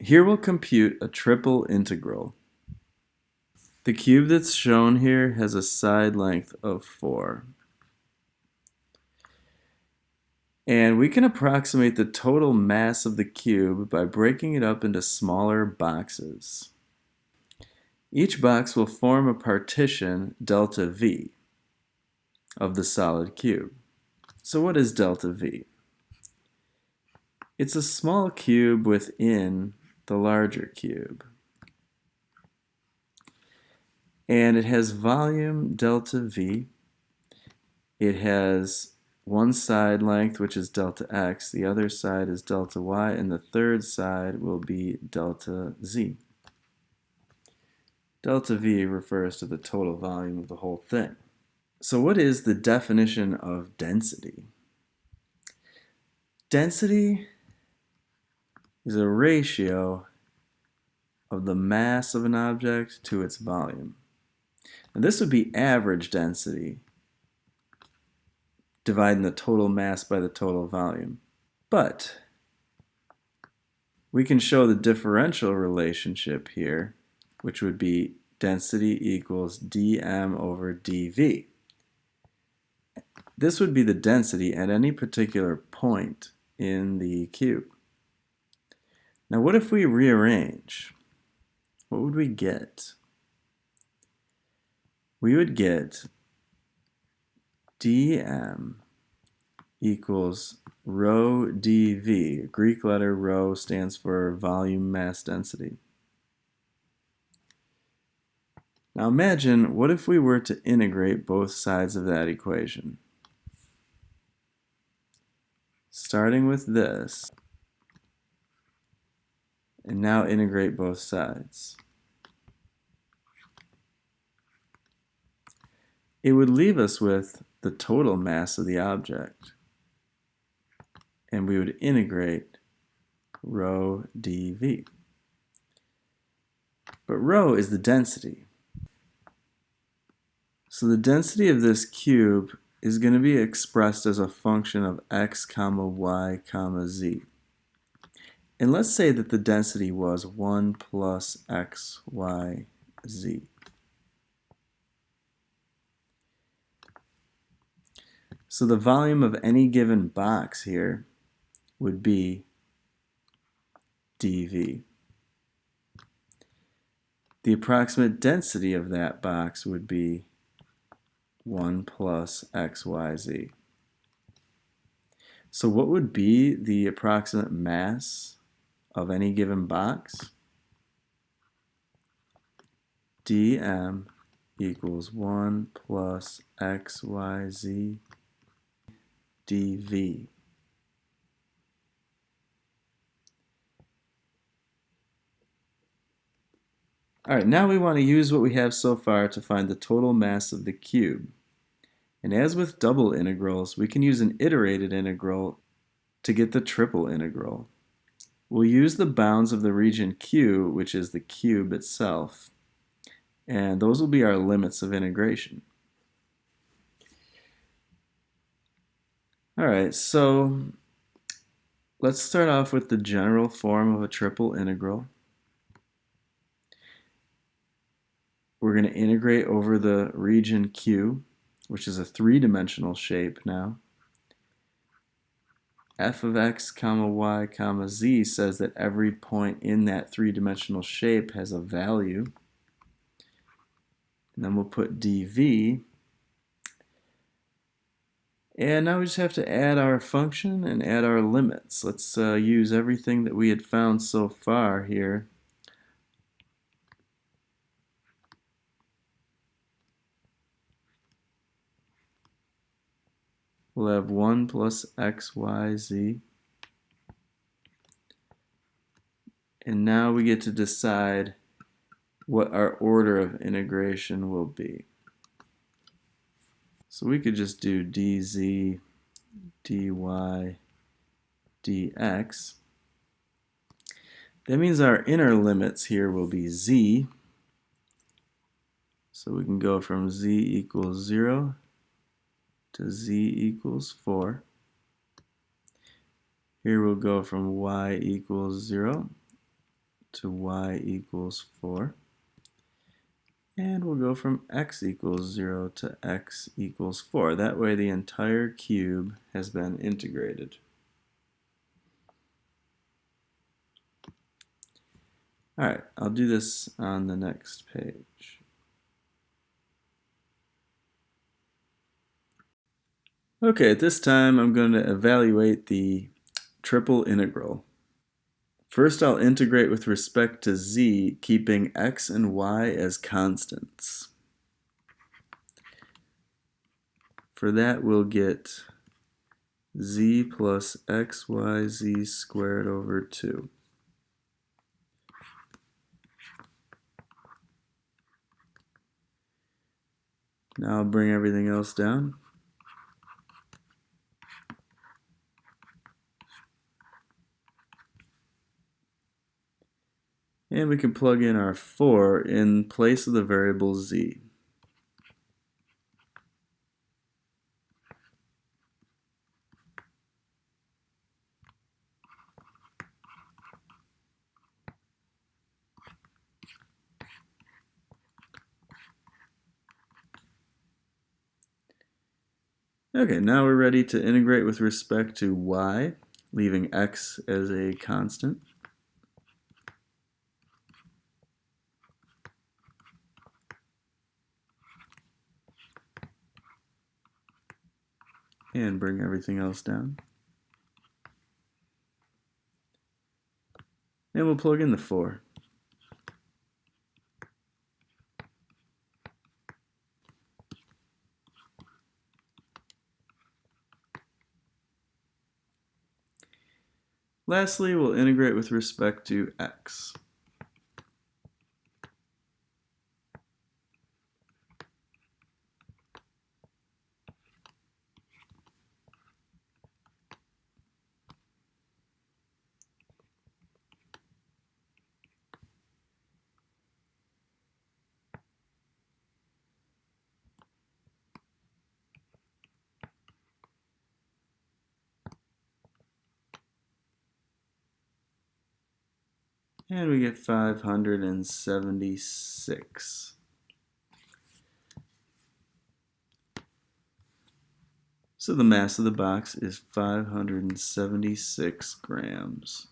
Here we'll compute a triple integral. The cube that's shown here has a side length of 4. And we can approximate the total mass of the cube by breaking it up into smaller boxes. Each box will form a partition, delta V, of the solid cube. So what is delta V? It's a small cube within the larger cube. And it has volume delta V. It has one side length, which is delta x, the other side is delta y, and the third side will be delta z. Delta V refers to the total volume of the whole thing. So what is the definition of density? Density is a ratio of the mass of an object to its volume. And this would be average density, dividing the total mass by the total volume. But we can show the differential relationship here, which would be density equals dm over dv. This would be the density at any particular point in the cube. Now what if we rearrange? What would we get? We would get dm equals rho dv. Greek letter rho stands for volume mass density. Now imagine, what if we were to integrate both sides of that equation? Starting with this, and now integrate both sides. It would leave us with the total mass of the object, and we would integrate rho dv. But rho is the density. So the density of this cube is going to be expressed as a function of x comma y comma z. And let's say that the density was 1 plus x, y, z. So the volume of any given box here would be dV. The approximate density of that box would be 1 plus x, y, z. So what would be the approximate mass of any given box? dm equals 1 plus x, y, z dV. Alright, now we want to use what we have so far to find the total mass of the cube. And as with double integrals, we can use an iterated integral to get the triple integral. We'll use the bounds of the region Q, which is the cube itself, and those will be our limits of integration. Alright, so let's start off with the general form of a triple integral. We're going to integrate over the region Q, which is a three-dimensional shape now. F of x comma y comma z says that every point in that three-dimensional shape has a value. And then we'll put dv. And now we just have to add our function and add our limits. Let's use everything that we had found so far here. We'll have 1 plus x, y, z. And now we get to decide what our order of integration will be. So we could just do dz, dy, dx. That means our inner limits here will be z. So we can go from z equals 0 to z equals 4. Here we'll go from y equals 0 to y equals 4. And we'll go from x equals 0 to x equals 4. That way the entire cube has been integrated. Alright, I'll do this on the next page. Okay, at this time I'm going to evaluate the triple integral. First I'll integrate with respect to z, keeping x and y as constants. For that we'll get z plus xyz squared over 2. Now I'll bring everything else down. And we can plug in our 4 in place of the variable z. Okay, now we're ready to integrate with respect to y, leaving x as a constant. And bring everything else down. And we'll plug in the 4. Lastly, we'll integrate with respect to x. And we get 576. So the mass of the box is 576 grams.